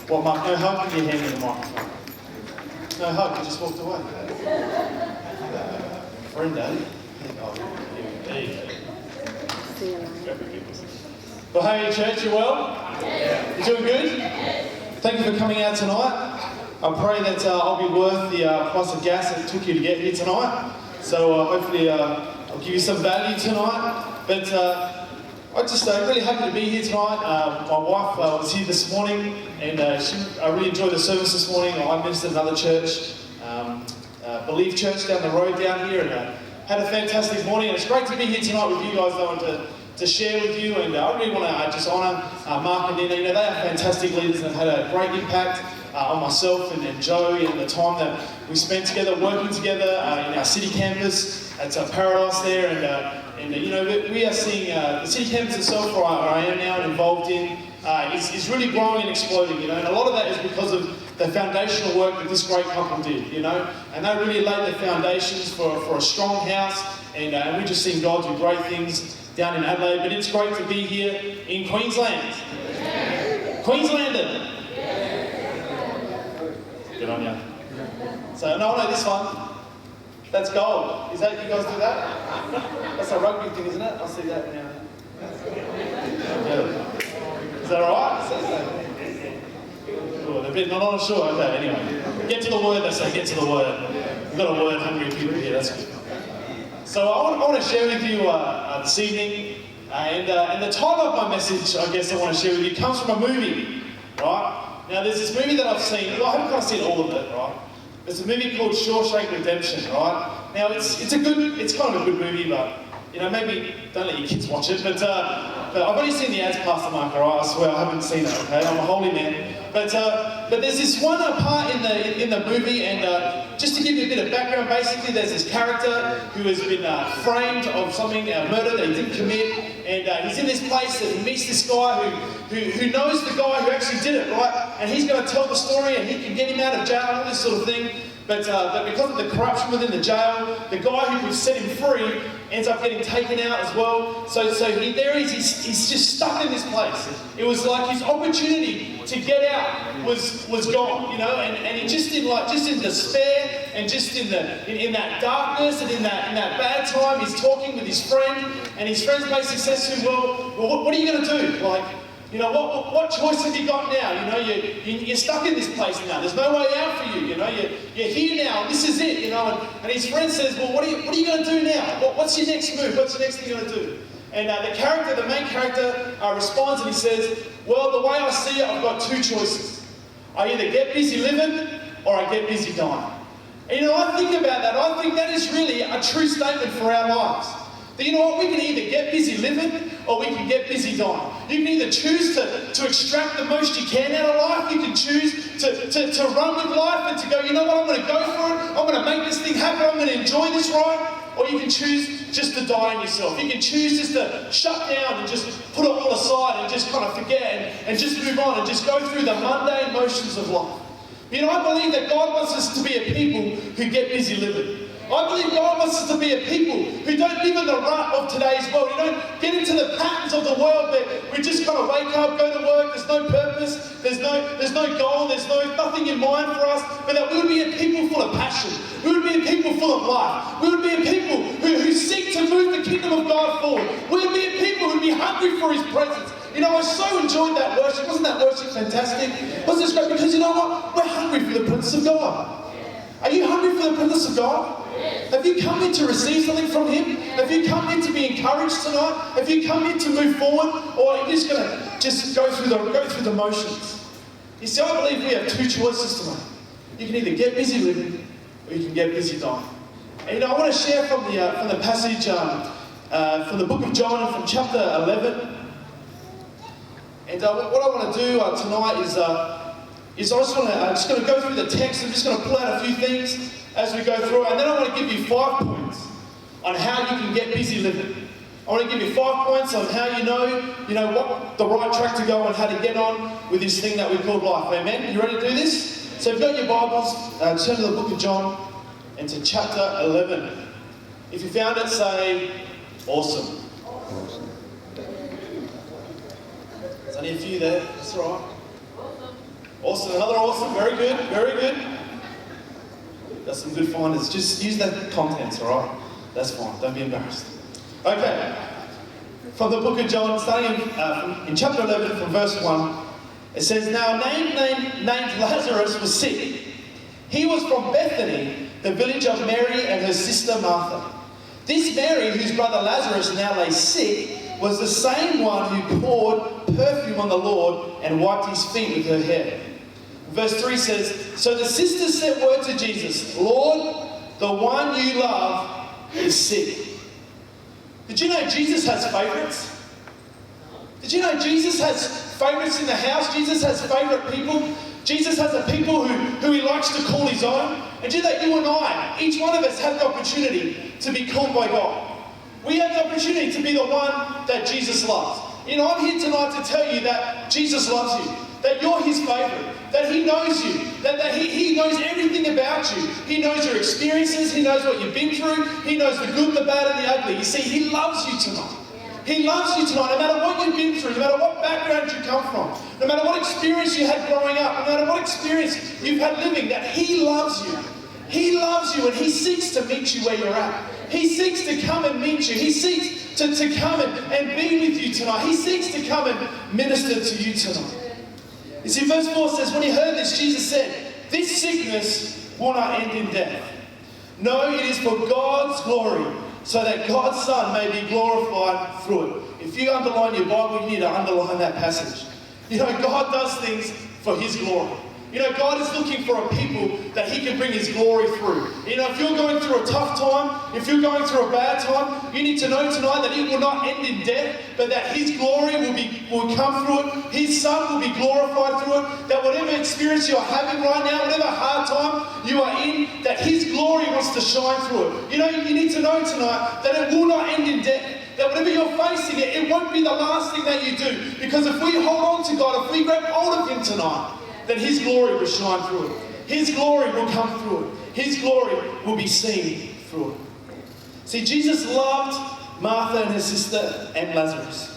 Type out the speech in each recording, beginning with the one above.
What, Mark? No hug? Can you hand me the microphone? No hug, you just walked away. Friend, eh? Oh, there you go. See you later. Well, hey, church, you well? Yeah. You doing good? Thank you for coming out tonight. I pray that I'll be worth the price of gas it took you to get here tonight. So hopefully I'll give you some value tonight. But I'm just really happy to be here tonight. My wife was here this morning, and I really enjoyed the service this morning. I ministered at another church, Belief Church down the road down here, and had a fantastic morning. And it's great to be here tonight with you guys, though, to share with you. And I really want to just honour Mark and Nina. You know, they are fantastic leaders and have had a great impact on myself and Joey, and the time that we spent together, working together in our city campus at Paradise there. And you know, we are seeing the city campus itself, where I am now and involved in, is really growing and exploding. You know, and a lot of that is because of the foundational work that this great couple did. You know, and they really laid the foundations for a strong house. And we've just seen God do great things down in Adelaide. But it's great to be here in Queensland. Queenslander. Good on you. So, no, this one. That's gold. Is that, you guys do that? That's a rugby thing, isn't it? I'll see that now. Is that alright? Cool. They're a bit not sure. Okay, anyway. Get to the word, they say. Get to the word. We've got a word hungry people here. That's good. So I want to share with you this evening, and the title of my message, I guess I want to share with you, comes from a movie, right? Now there's this movie that I've seen. Well, I haven't kind of seen all of it, right? There's a movie called Shawshank Redemption, right? Now it's kind of a good movie, but you know, maybe don't let your kids watch it. But I've only seen the ads, Pastor Mark. Alright, I swear I haven't seen it. Okay, I'm a holy man. But there's this one part in the movie, and just to give you a bit of background, basically there's this character who has been framed of something, a murder that he didn't commit, and he's in this place and he meets this guy who knows the guy who actually did it, right? And he's going to tell the story, and he can get him out of jail and all this sort of thing. But because of the corruption within the jail, the guy who could set him free ends up getting taken out as well. So he's just stuck in this place. It was like his opportunity to get out was gone, you know, and he just in despair, and just in that darkness and in that bad time, he's talking with his friend, and his friend basically says to him, well, what are you going to do? Like, you know, what choice have you got now? You know, you're stuck in this place now. There's no way out for you. You know, you're here now. This is it. You know, and his friend says, well, what are you going to do now? What's your next move? What's the next thing you're going to do? And the main character, responds, and he says, well, the way I see it, I've got two choices. I either get busy living or I get busy dying. And you know, I think about that. I think that is really a true statement for our lives. That, you know what, we can either get busy living or we can get busy dying. You can either choose to extract the most you can out of life. You can choose to run with life and to go, you know what, I'm going to go for it. I'm going to make this thing happen. I'm going to enjoy this ride. Or you can choose just to die in yourself. You can choose just to shut down and just put it all aside and just kind of forget and just move on and just go through the mundane motions of life. You know, I believe that God wants us to be a people who get busy living. I believe God wants us to be a people who don't live in the rut of today's world. We don't get into the patterns of the world that we just kind of wake up, go to work, there's no purpose, there's no goal, there's nothing in mind for us, but that we would be a people full of passion. We would be a people full of life. We would be a people who seek to move the kingdom of God forward. We would be a people who would be hungry for His presence. You know, I so enjoyed that worship. Wasn't that worship fantastic? Wasn't it great? Because you know what? We're hungry for the presence of God. Are you hungry for the presence of God? Have you come in to receive something from Him? Have you come in to be encouraged tonight? Have you come in to move forward? Or are you just going to go through the motions? You see, I believe we have two choices tonight. You can either get busy living or you can get busy dying. And you know, I want to share from the passage from the book of John and from chapter 11. And what I want to do tonight is I'm just going to go through the text. I'm just going to pull out a few things as we go through it. And then I want to give you 5 points on how you can get busy living. I want to give you 5 points on how you know what the right track to go and how to get on with this thing that we call life. Amen? You ready to do this? So if you've got your Bibles, turn to the book of John and to chapter 11. If you found it, say, awesome. There's only a few there. That's all right. Awesome, another awesome, very good, very good. That's some good finders. Just use that contents, all right? That's fine, don't be embarrassed. Okay, from the book of John, starting in chapter 11 from verse 1, it says, "Now a man named Lazarus was sick. He was from Bethany, the village of Mary and her sister Martha. This Mary, whose brother Lazarus now lay sick, was the same one who poured perfume on the Lord and wiped his feet with her hair." Verse 3 says, "So the sisters sent word to Jesus, 'Lord, the one you love is sick.'" Did you know Jesus has favourites? Did you know Jesus has favourites in the house? Jesus has favourite people. Jesus has a people who he likes to call his own. And do you know that you and I, each one of us have the opportunity to be called by God. We have the opportunity to be the one that Jesus loves. You know, I'm here tonight to tell you that Jesus loves you, that you're his favourite, that he knows you, that he knows everything about you. He knows your experiences, he knows what you've been through, he knows the good, the bad and the ugly. You see, he loves you tonight. He loves you tonight, no matter what you've been through, no matter what background you come from, no matter what experience you had growing up, no matter what experience you've had living, that he loves you. He loves you and he seeks to meet you where you're at. He seeks to come and meet you. He seeks to come and be with you tonight. He seeks to come and minister to you tonight. You see, verse 4 says, when he heard this, Jesus said, "This sickness will not end in death. No, it is for God's glory, so that God's Son may be glorified through it." If you underline your Bible, you need to underline that passage. You know, God does things for his glory. You know, God is looking for a people that he can bring his glory through. You know, if you're going through a tough time, if you're going through a bad time, you need to know tonight that it will not end in death, but that his glory will come through it. His Son will be glorified through it. That whatever experience you're having right now, whatever hard time you are in, that his glory wants to shine through it. You know, you need to know tonight that it will not end in death. That whatever you're facing, it won't be the last thing that you do. Because if we hold on to God, if we grab hold of him tonight, then his glory will shine through it. His glory will come through it. His glory will be seen through it. See, Jesus loved Martha and her sister and Lazarus.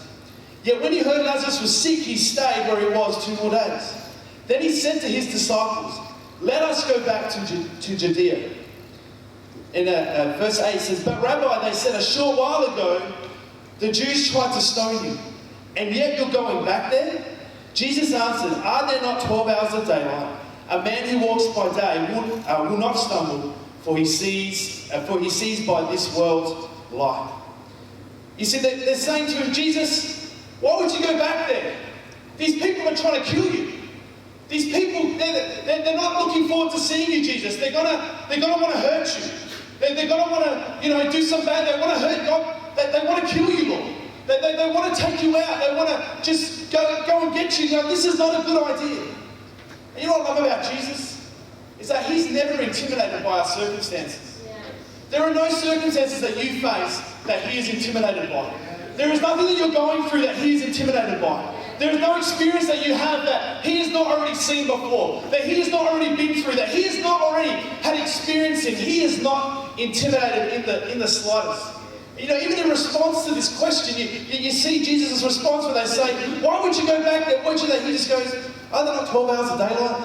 Yet when he heard Lazarus was sick, he stayed where he was 2 more days. Then he said to his disciples, "Let us go back to Judea." In verse 8 it says, "But Rabbi," they said, "a short while ago, the Jews tried to stone you, and yet you're going back there?" Jesus answered, "Are there not 12 hours of daylight? A man who walks by day will not stumble, for he sees by this world's light." You see, they're saying to him, "Jesus, why would you go back there? These people are trying to kill you. These people, they're not looking forward to seeing you, Jesus. They're gonna want to hurt you. They're gonna want to, do some bad. They want to hurt God. They want to kill you, Lord. They want to take you out. They want to just go and get you. This is not a good idea." And you know what I love about Jesus? Is that he's never intimidated by our circumstances. There are no circumstances that you face that he is intimidated by. There is nothing that you're going through that he is intimidated by. There is no experience that you have that he has not already seen before, that he has not already been through, that he has not already had experience in. He is not intimidated in the slightest. You know, even in response to this question, you see Jesus' response when they say, "Why would you go back there? Why would you do that?" He just goes, "Are there not 12 hours of daylight?"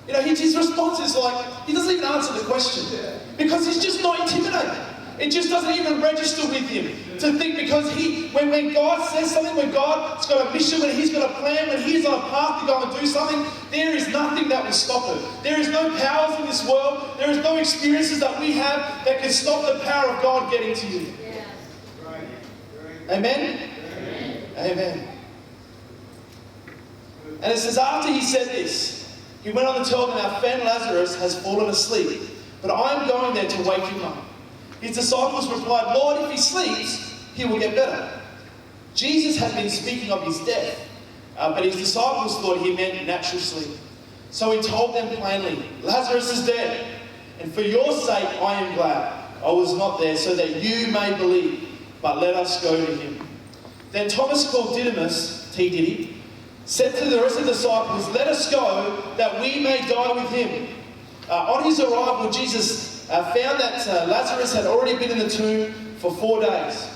You know, his response is like, he doesn't even answer the question. Because he's just not intimidated. It just doesn't even register with him to think, because when God says something, when God's got a mission, when he's got a plan, when he's on a path to go and do something, there is nothing that will stop it. There is no powers in this world, there is no experiences that we have that can stop the power of God getting to you. Amen? Amen. And it says, after he said this, he went on to tell them, "Our friend Lazarus has fallen asleep, but I am going there to wake him up." His disciples replied, "Lord, if he sleeps, he will get better." Jesus had been speaking of his death, but his disciples thought he meant natural sleep. So he told them plainly, "Lazarus is dead, and for your sake I am glad I was not there, so that you may believe. But let us go to him." Then Thomas, called Didymus, T-Diddy, said to the rest of the disciples, "Let us go, that we may die with him." On his arrival, Jesus found that Lazarus had already been in the tomb for 4 days.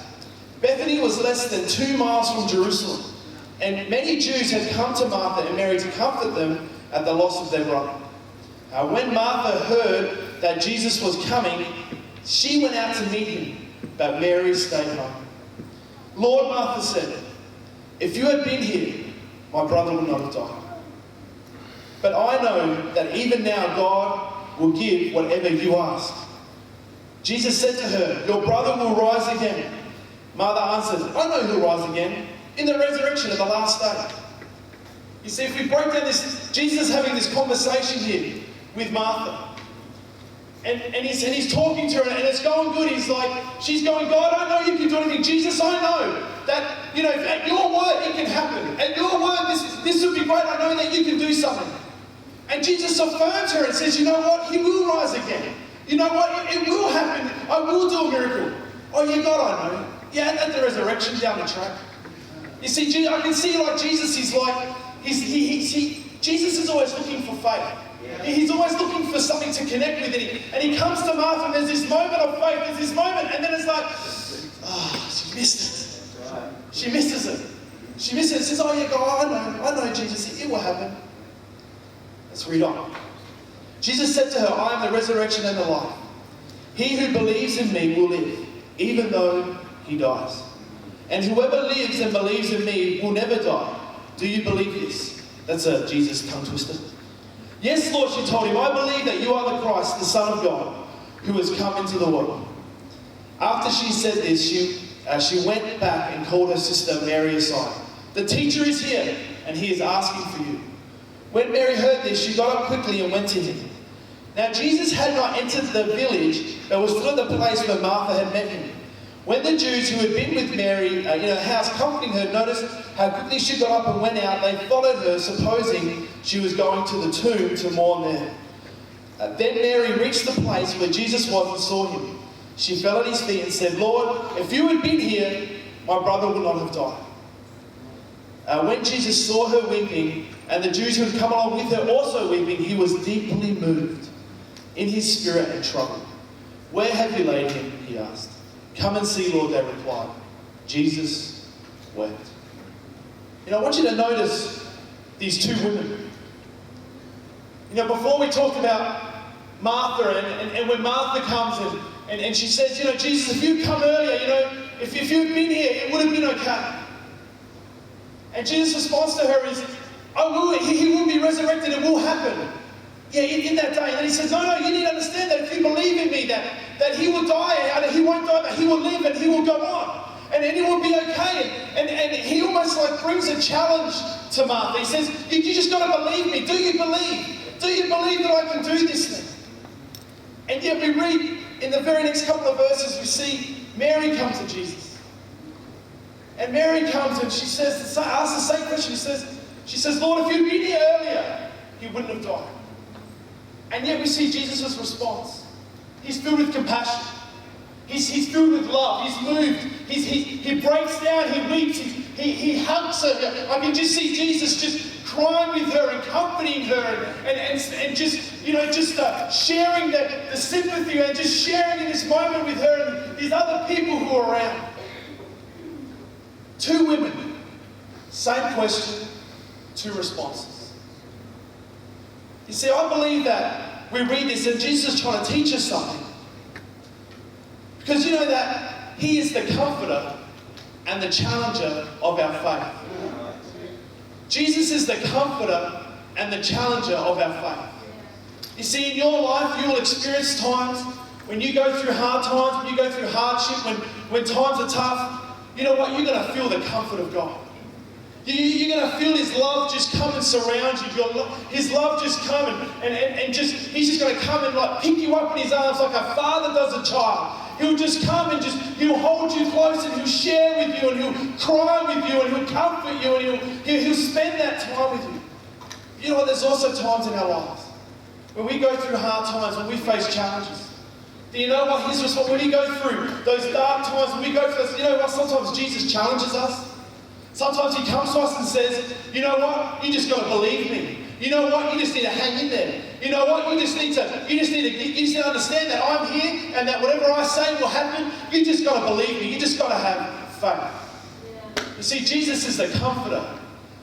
Bethany was less than 2 miles from Jerusalem. And many Jews had come to Martha and Mary to comfort them at the loss of their brother. When Martha heard that Jesus was coming, she went out to meet him, but Mary stayed home. Lord, Martha said, if you had been here, my brother would not have died. But I know that even now God will give whatever you ask. Jesus said to her, your brother will rise again. Martha answered, I know he'll rise again in the resurrection of the last day. You see, if we break down this, Jesus is having this conversation here with Martha. And he's talking to her, and it's going good. He's like, she's going, God, I know you can do anything. Jesus, I know that, at your word, it can happen. At your word, this would be great. I know that you can do something. And Jesus affirms her and says, you know what? He will rise again. You know what? It will happen. I will do a miracle. Oh, yeah, God, I know. Yeah, at the resurrection down the track. You see, I can see like Jesus, Jesus is always looking for faith. He's always looking for something to connect with it. And he comes to Martha and there's this moment of faith, there's this moment, and then it's like, she missed it. She misses it. She misses it and says, oh yeah, God, I know Jesus, it will happen. Let's read on. Jesus said to her, I am the resurrection and the life. He who believes in me will live, even though he dies. And whoever lives and believes in me will never die. Do you believe this? That's a Jesus tongue twister. Yes, Lord, she told him, I believe that you are the Christ, the Son of God, who has come into the world. After she said this, she went back and called her sister Mary aside. The teacher is here, and he is asking for you. When Mary heard this, she got up quickly and went to him. Now Jesus had not entered the village, but was still at the place where Martha had met him. When the Jews who had been with Mary in her house comforting her noticed how quickly she got up and went out, they followed her, supposing she was going to the tomb to mourn there. Then Mary reached the place where Jesus was and saw him. She fell at his feet and said, Lord, if you had been here, my brother would not have died. When Jesus saw her weeping, and the Jews who had come along with her also weeping, he was deeply moved in his spirit and troubled. Where have you laid him? He asked. Come and see, Lord, they replied. Jesus wept. I want you to notice these two women. Before we talked about Martha, and when Martha comes and she says, Jesus, if you'd come earlier, if you'd been here, it would have been okay. And Jesus' response to her is, he will be resurrected, it will happen. Yeah, in that day. And then he says, no, you need to understand that if you believe in me, that he will die, he won't die, but he will live and he will go on. And it will be okay. And he almost like brings a challenge to Martha. He says, you just got to believe me. Do you believe? Do you believe that I can do this thing? And yet we read in the very next couple of verses, we see Mary come to Jesus. And Mary comes and she asks the same question. She says, Lord, if you'd been here earlier, he wouldn't have died. And yet we see Jesus' response. He's filled with compassion. He's filled with love. He's moved. He breaks down. He weeps. He hugs her. I can just see Jesus just crying with her and comforting her and just sharing the sympathy and just sharing in this moment with her and these other people who are around. Two women, same question, two responses. You see, I believe that we read this and Jesus is trying to teach us something. Because you know that he is the comforter and the challenger of our faith. Jesus is the comforter and the challenger of our faith. You see, in your life, you will experience times when you go through hard times, when you go through hardship, when times are tough. You know what? You're going to feel the comfort of God. You're going to feel his love just come and surround you. His love just come and he's just going to come and like pick you up in his arms like a father does a child. He'll just come and he'll hold you close and he'll share with you and he'll cry with you and he'll comfort you and he'll spend that time with you. You know what? There's also times in our lives when we go through hard times, when we face challenges. Do you know what his response, when we go through those dark times, when we go through those, you know what, sometimes Jesus challenges us. Sometimes he comes to us and says, you know what, you just got to believe me. You know what, you just need to hang in there. You know what, you just need to understand that I'm here and that whatever I say will happen. You just got to believe me. You just got to have faith. You see, Jesus is the comforter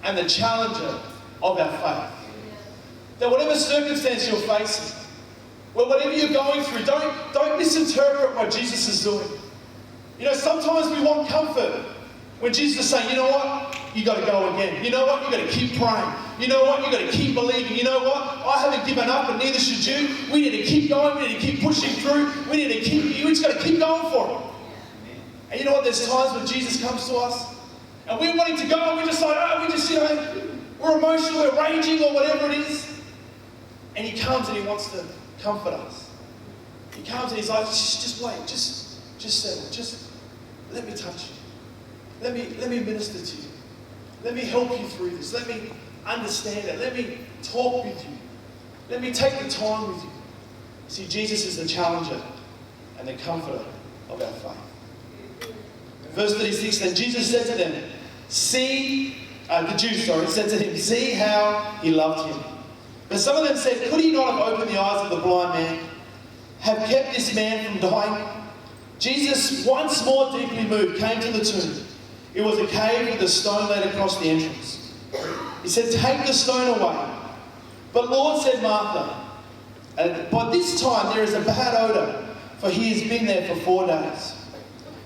and the challenger of our faith. That whatever circumstance you're facing, well, whatever you're going through, don't misinterpret what Jesus is doing. You know, sometimes we want comfort when Jesus is saying, you know what? You got to go again. You know what? You got to keep praying. You know what? You got to keep believing. You know what? I haven't given up, and neither should you. We need to keep going. We need to keep pushing through. We just got to keep going for it. And you know what? There's times when Jesus comes to us, and we're wanting to go, and we're just like, we're emotional, we're raging, or whatever it is. And he comes and he wants to comfort us. He comes and he's like, just wait, just settle, just let me touch you. Let me minister to you. Let me help you through this. Let me understand it. Let me talk with you. Let me take the time with you. See, Jesus is the challenger and the comforter of our faith. Verse 36, then Jesus said to them, the Jews said to him, see how he loved him. But some of them said, could he not have opened the eyes of the blind man, have kept this man from dying? Jesus, once more deeply moved, came to the tomb. It was a cave with a stone laid across the entrance. He said, take the stone away. But Lord, said Martha, by this time there is a bad odour, for he has been there for 4 days.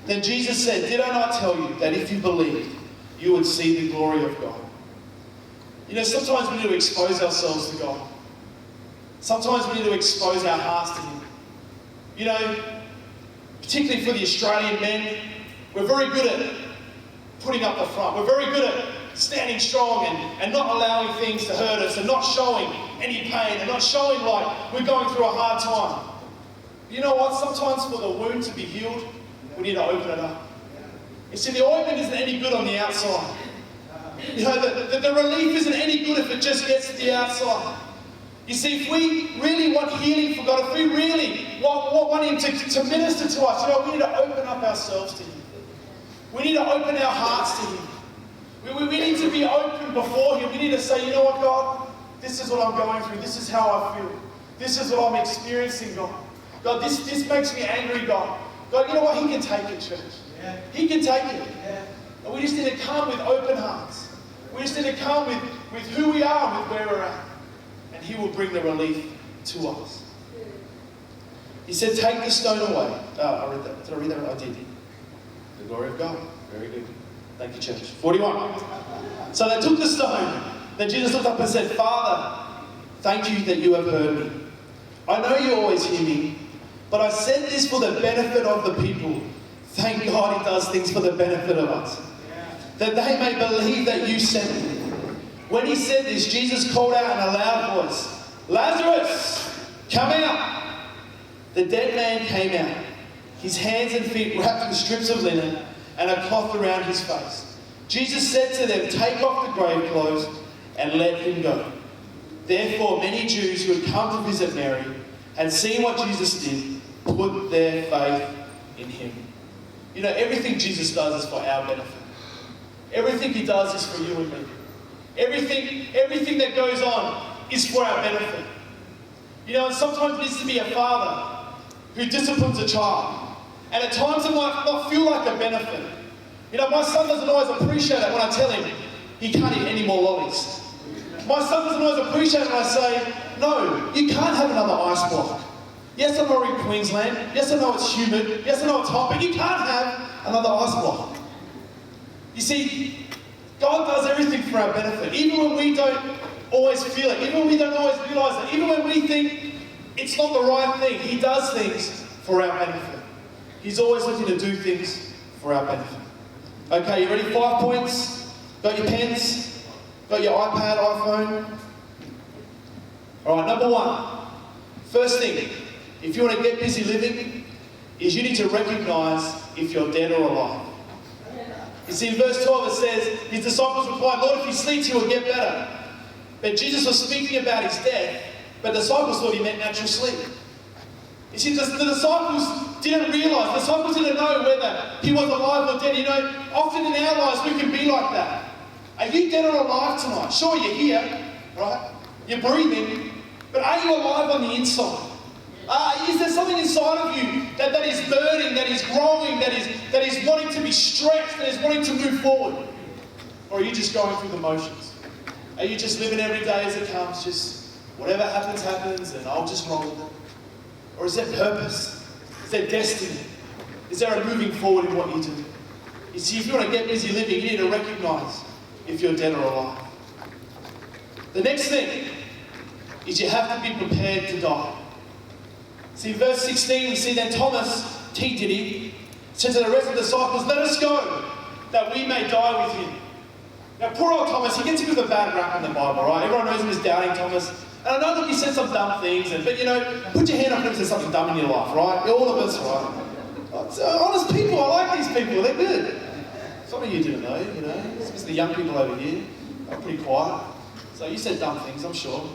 Then Jesus said, did I not tell you that if you believed, you would see the glory of God? You know, sometimes we need to expose ourselves to God. Sometimes we need to expose our hearts to Him. You know, particularly for the Australian men, we're very good at putting up the front. We're very good at standing strong and not allowing things to hurt us and not showing any pain and not showing like we're going through a hard time. You know what? Sometimes for the wound to be healed, we need to open it up. You see, the ointment isn't any good on the outside. You know, the relief isn't any good if it just gets to the outside. You see, if we really want healing for God, if we really want Him to minister to us, you know, we need to open up ourselves to Him. We need to open our hearts to Him. We need to be open before Him. We need to say, you know what, God? This is what I'm going through. This is how I feel. This is what I'm experiencing, God. God, this makes me angry, God. God, you know what? He can take it, church. Yeah. He can take it. Yeah. And we just need to come with open hearts. We just need to come with who we are and with where we're at. And He will bring the relief to us. He said, take the stone away. I read that. Did I read that? I did. The glory of God. Very good. Thank you, church. 41. So they took the stone. Then Jesus looked up and said, Father, thank you that you have heard me. I know you always hear me, but I said this for the benefit of the people. Thank God He does things for the benefit of us. That they may believe that you sent me. When He said this, Jesus called out in a loud voice, Lazarus, come out. The dead man came out, his hands and feet wrapped with strips of linen and a cloth around his face. Jesus said to them, take off the grave clothes and let him go. Therefore, many Jews who had come to visit Mary and seen what Jesus did, put their faith in Him. You know, everything Jesus does is for our benefit. Everything He does is for you and me. Everything that goes on is for our benefit. You know, and sometimes it needs to be a father who disciplines a child. And at times it might not feel like a benefit. You know, my son doesn't always appreciate it when I tell him he can't eat any more lollies. My son doesn't always appreciate it when I say, no, you can't have another ice block. Yes, I know we're in Queensland. Yes, I know it's humid. Yes, I know it's hot, but you can't have another ice block. You see, God does everything for our benefit. Even when we don't always feel it, even when we don't always realise it, even when we think it's not the right thing, He does things for our benefit. He's always looking to do things for our benefit. Okay, you ready? 5 points? Got your pens? Got your iPad, iPhone? Alright, number 1. First thing, if you want to get busy living, is you need to recognise if you're dead or alive. You see, in verse 12 it says, His disciples replied, Lord, if you sleep, you will get better. But Jesus was speaking about His death, but the disciples thought He meant natural sleep. You see, the disciples didn't realise, the disciples didn't know whether He was alive or dead. You know, often in our lives we can be like that. Are you dead or alive tonight? Sure, you're here, right? You're breathing, but are you alive on the inside? Is there something inside of you that is burning, that is growing, that is wanting to be stretched, that is wanting to move forward? Or are you just going through the motions? Are you just living every day as it comes, just whatever happens, happens, and I'll just roll with it? Or is there purpose? Is there destiny? Is there a moving forward in what you do? You see, if you want to get busy living, you need to recognize if you're dead or alive. The next thing is you have to be prepared to die. See, verse 16, we see then Thomas, he said to the rest of the disciples, let us go, that we may die with him. Now, poor old Thomas, he gets a bit of a bad rap in the Bible, right? Everyone knows him as doubting Thomas. And I know that he said some dumb things, but you know, put your hand up if there's something dumb in your life, right? All of us, right? So, honest people, I like these people, they're good. Some of you didn't know, you know. Especially the young people over here, they're pretty quiet. So you said dumb things, I'm sure.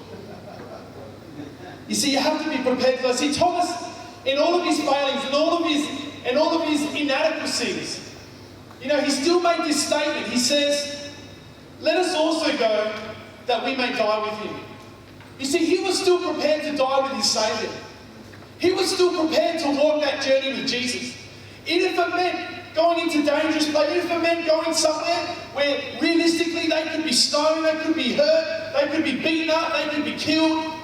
You see, you have to be prepared for that. See, Thomas, in all of his failings, and all of his inadequacies, you know, he still made this statement. He says, let us also go that we may die with him. You see, he was still prepared to die with his Saviour. He was still prepared to walk that journey with Jesus. Even if it meant going into dangerous places, even if it meant going somewhere where realistically they could be stoned, they could be hurt, they could be beaten up, they could be killed.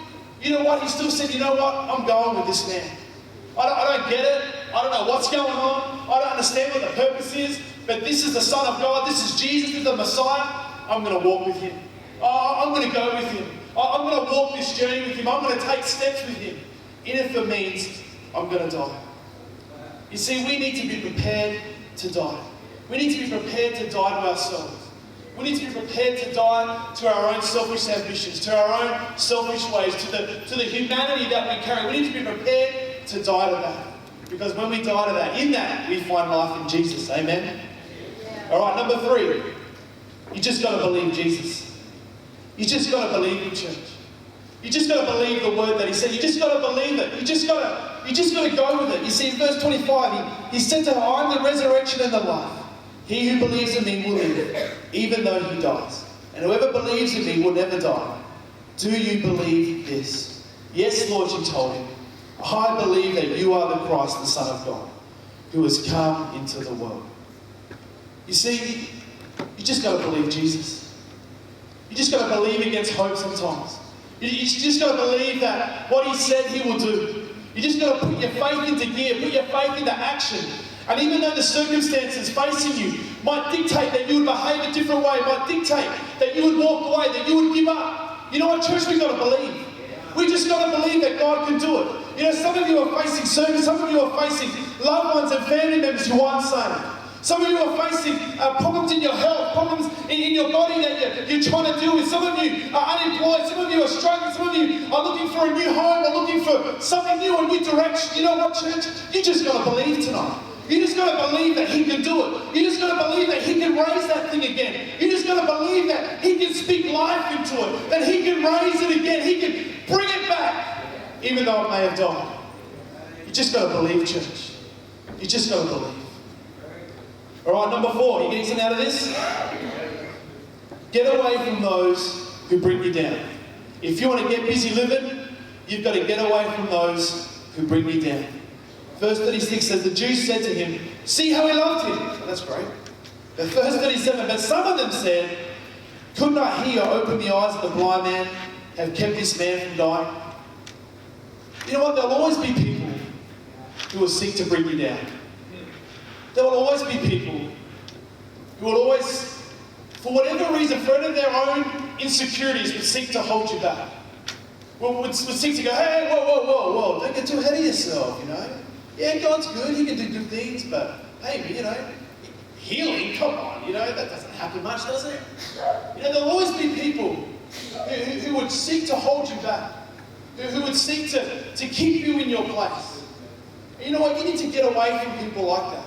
You know what? He still said, you know what? I'm going with this man. I don't get it. I don't know what's going on. I don't understand what the purpose is. But this is the Son of God. This is Jesus. This is the Messiah. I'm going to walk with him. I'm going to go with him. I'm going to walk this journey with him. I'm going to take steps with him. Even if it means I'm going to die. You see, we need to be prepared to die. We need to be prepared to die to ourselves. We need to be prepared to die to our own selfish ambitions, to our own selfish ways, to the humanity that we carry. We need to be prepared to die to that. Because when we die to that, in that, we find life in Jesus. Amen? Yeah. All right, number 3. You just got to believe Jesus. You just got to believe in church. You just got to believe the word that he said. You just got to believe it. You just got to go with it. You see, in verse 25, he said to her, I am the resurrection and the life. He who believes in me will live, even though he dies. And whoever believes in me will never die. Do you believe this? Yes, Lord, she told him. I believe that you are the Christ, the Son of God, who has come into the world. You see, you just got to believe Jesus. You just got to believe against hope sometimes. You just got to believe that what he said he will do. You just got to put your faith into gear, put your faith into action. And even though the circumstances facing you might dictate that you would behave a different way, might dictate that you would walk away, that you would give up. You know what, church? We've got to believe. We just got to believe that God can do it. You know, some of you are facing service, some of you are facing loved ones and family members who aren't saved. Some of you are facing problems in your health, problems in your body that you're trying to deal with. Some of you are unemployed, some of you are struggling, some of you are looking for a new home or looking for something new, a new direction. You know what, church? You just got to believe tonight. You just got to believe that he can do it. You just got to believe that he can raise that thing again. You just got to believe that he can speak life into it, that he can raise it again, he can bring it back, even though it may have died. You just got to believe, church. You just got to believe. All right, number 4. You getting something out of this? Get away from those who bring you down. If you want to get busy living, you've got to get away from those who bring you down. Verse 36 says, the Jews said to him, see how he loved him. Oh, that's great. But verse 37, but some of them said, could not he who opened the eyes of the blind man have kept this man from dying? You know what? There'll always be people who will seek to bring you down. There will always be people who will always, for whatever reason, for any of their own insecurities, would seek to hold you back. Would seek to go, hey, whoa, don't get too ahead of yourself, you know. Yeah, God's good, he can do good things, but hey, you know, healing, come on, you know, that doesn't happen much, does it? You know, there'll always be people who would seek to hold you back, who would seek to keep you in your place. And you know what, you need to get away from people like that.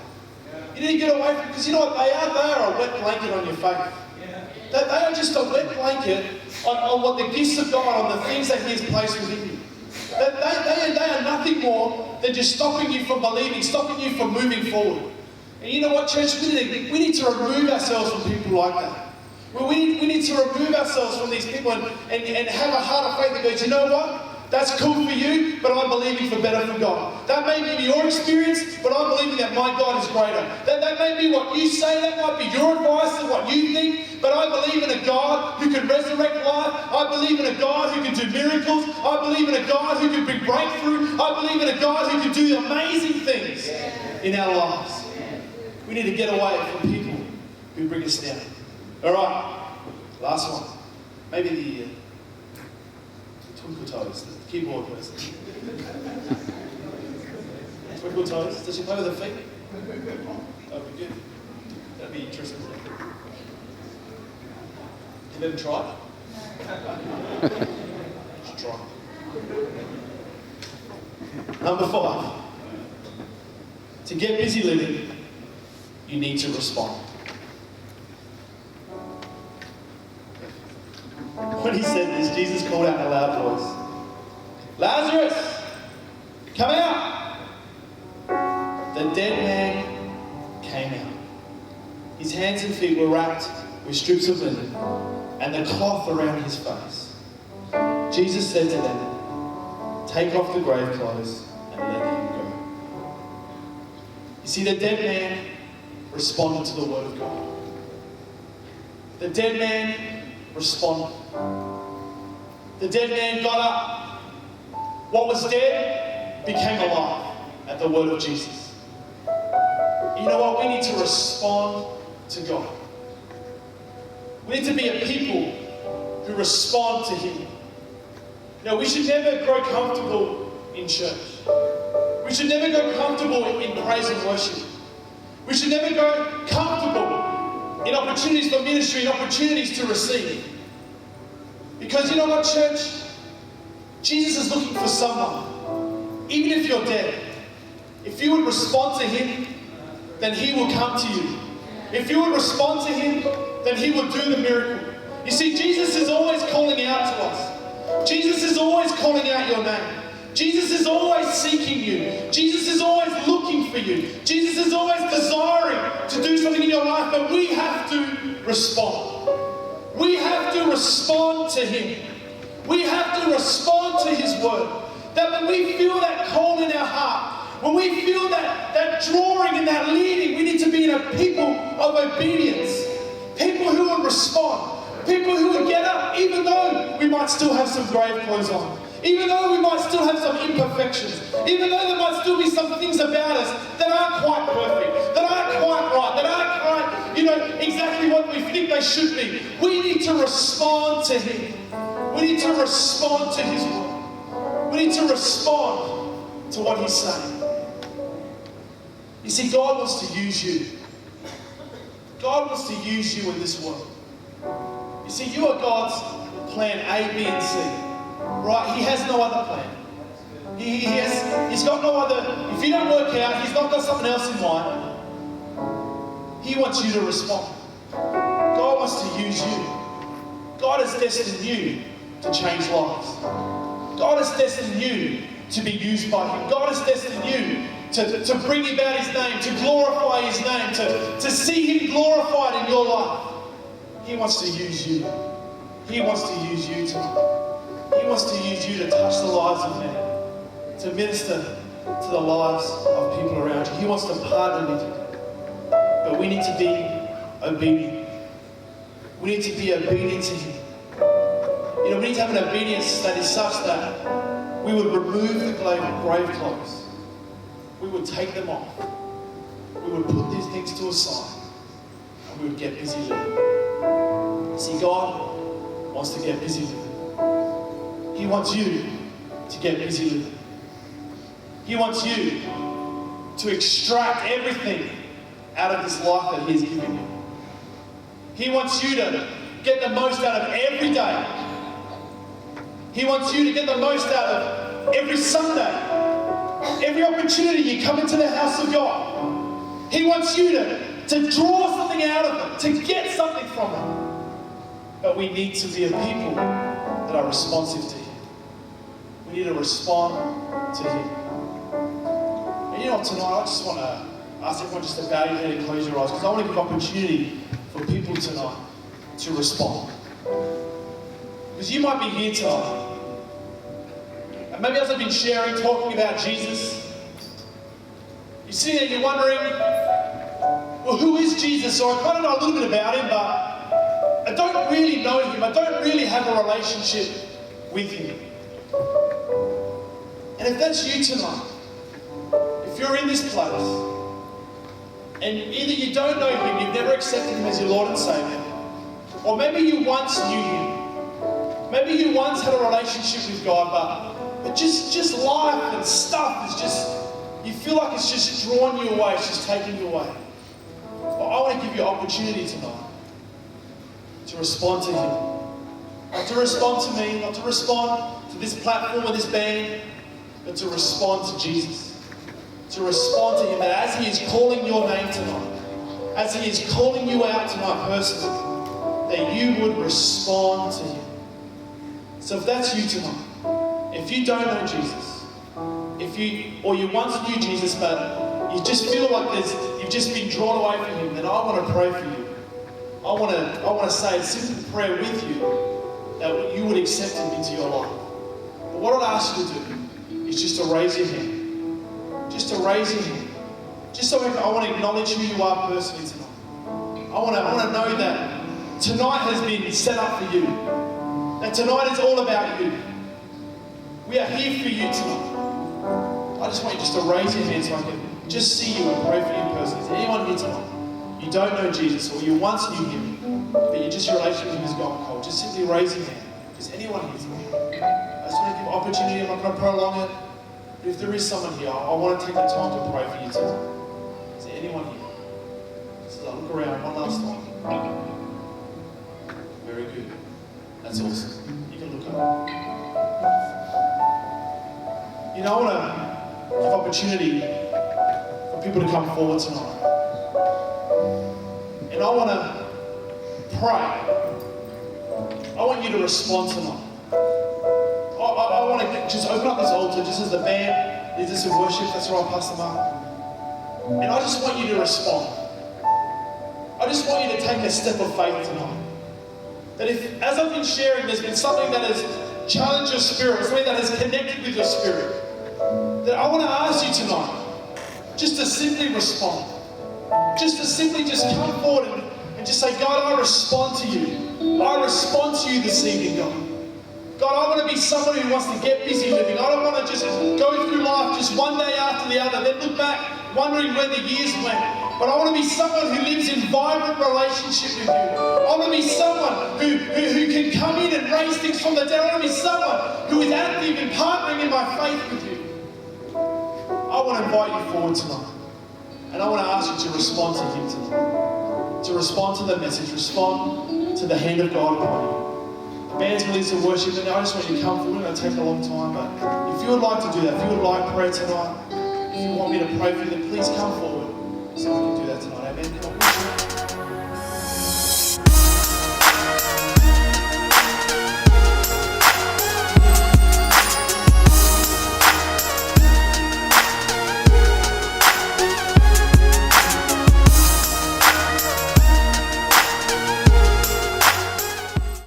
You need to get away from, because you know what they are? They are a wet blanket on your faith. They are just a wet blanket on what the gifts of God, on the things that he has placed within you. They are nothing more than just stopping you from believing, stopping you from moving forward. And you know what, church? We need to remove ourselves from people like that. We need to remove ourselves from these people and have a heart of faith that goes, you know what? That's cool for you, but I'm believing for better from God. That may be your experience, but I'm believing that my God is greater. That may be what you say, that might be your advice and what you think, but I believe in a God who can resurrect life. I believe in a God who can do miracles. I believe in a God who can bring breakthrough. I believe in a God who can do amazing things in our lives. We need to get away from people who bring us down. All right, last one. Maybe the Twinkle Toes, the keyboard person. Twinkle Toes, does she play with her feet? That'd be good. That'd be interesting. You never tried? You should try. Number 5. To get busy living, you need to respond. When he said this, Jesus called out in a loud voice, "Lazarus, come out!" The dead man came out. His hands and feet were wrapped with strips of linen and the cloth around his face. Jesus said to them, "Take off the grave clothes and let him go." You see, the dead man responded to the word of God. The dead man responded. The dead man got up. What was dead became alive at the word of Jesus. You know what? We need to respond to God. We need to be a people who respond to Him. You know, we should never grow comfortable in church. We should never go comfortable in praise and worship. We should never go comfortable in opportunities for ministry and opportunities to receive. Because you know what, church? Jesus is looking for someone. Even if you're dead, if you would respond to Him, then He will come to you. If you would respond to Him, then He will do the miracle. You see, Jesus is always calling out to us. Jesus is always calling out your name. Jesus is always seeking you. Jesus is always looking for you. Jesus is always desiring to do something in your life, but we have to respond. We have to respond to Him. We have to respond to His word. That when we feel that call in our heart, when we feel that drawing and that leading, we need to be in a people of obedience. People who will respond. People who will get up even though we might still have some grave clothes on. Even though we might still have some imperfections. Even though there might still be some things about us that aren't quite perfect. That aren't quite right. That aren't quite, exactly what we think they should be. We need to respond to Him. We need to respond to His word. We need to respond to what He's saying. You see, God wants to use you. God wants to use you in this world. You see, you are God's plan A, B, and C. Right? He has no other plan. He's got no other... If you don't work out, He's not got something else in mind. He wants you to respond. God wants to use you. God has destined you to change lives. God has destined you to be used by Him. God has destined you to bring about His name, to glorify His name, to see Him glorified in your life. He wants to use you. He wants to use you tonight. He wants to use you to touch the lives of men, to minister to the lives of people around you. He wants to partner with you. But we need to be obedient. We need to be obedient to Him. We need to have an obedience that is such that we would remove the grave clothes. We would take them off. We would put these things to a side. And we would get busy living. See, God wants to get busy living. He wants you to get busy living. He wants you to extract everything out of this life that He has given you. He wants you to get the most out of every day. He wants you to get the most out of every Sunday. Every opportunity you come into the house of God. He wants you to draw something out of it, to get something from it. But we need to be a people that are responsive to Him. We need to respond to Him. And you know what, tonight I just want to ask everyone just to bow your head and close your eyes, because I want to give opportunity for people tonight to respond. Because you might be here tonight And maybe as I've been sharing, talking about Jesus, you're sitting there, you're wondering, well, who is Jesus? Or I kind of know a little bit about him, but I don't really know him. I don't really have a relationship with him. And if that's you tonight, if you're in this place, and either you don't know him, you've never accepted him as your Lord and Saviour, or maybe you once knew him. Maybe you once had a relationship with God, but just life and stuff is just, you feel like it's just drawing you away, it's just taking you away. Well, I want to give you an opportunity tonight to respond to him. Not to respond to me, not to respond to this platform or this band, but to respond to Jesus. To respond to him, that as he is calling your name tonight, as he is calling you out tonight personally, that you would respond to him. So if that's you tonight, if you don't know Jesus, or you once knew Jesus, but you just feel like you've just been drawn away from him, then I want to pray for you. I want to say a simple prayer with you that you would accept him into your life. But what I'd ask you to do is just to raise your hand. Just to raise your hand. Just so I want to acknowledge who you are personally tonight. I want to know that tonight has been set up for you. That tonight is all about you. We are here for you tonight. I just want you just to raise your hand so I can just see you and pray for you personally. Is there anyone here tonight? You don't know Jesus, or you once knew him, but your relationship with him has gone cold. Just simply raise your hand. Is anyone here tonight? I just want to give opportunity. I'm not going to prolong it. But if there is someone here, I want to take that time to pray for you tonight. Is there anyone here? So I'll look around one last time. Very good. That's awesome. You can look up. You know, I want to give opportunity for people to come forward tonight. And I want to pray. I want you to respond tonight. I want to just open up this altar just as the band leads us in worship. That's right, Pastor Mark. And I just want you to respond. I just want you to take a step of faith tonight. That if, as I've been sharing, there's been something that has challenged your spirit, something that has connected with your spirit, that I want to ask you tonight just to simply respond. Just to simply just come forward and just say, God, I respond to you. I respond to you this evening, God. God, I want to be someone who wants to get busy living. I don't want to just go through life just one day after the other, then look back wondering where the years went. But I want to be someone who lives in vibrant relationship with you. I want to be someone who can come in and raise things from the dead. I want to be someone who is active in partnering in my faith with you. I want to invite you forward tonight. And I want to ask you to respond to him tonight. To respond to the message. Respond to the hand of God upon you. The band's released to worship, and I just want you to come forward. It'll take a long time, but if you would like to do that, if you would like prayer tonight, if you want me to pray for you, then please come forward so we can do that tonight. Amen. Come on.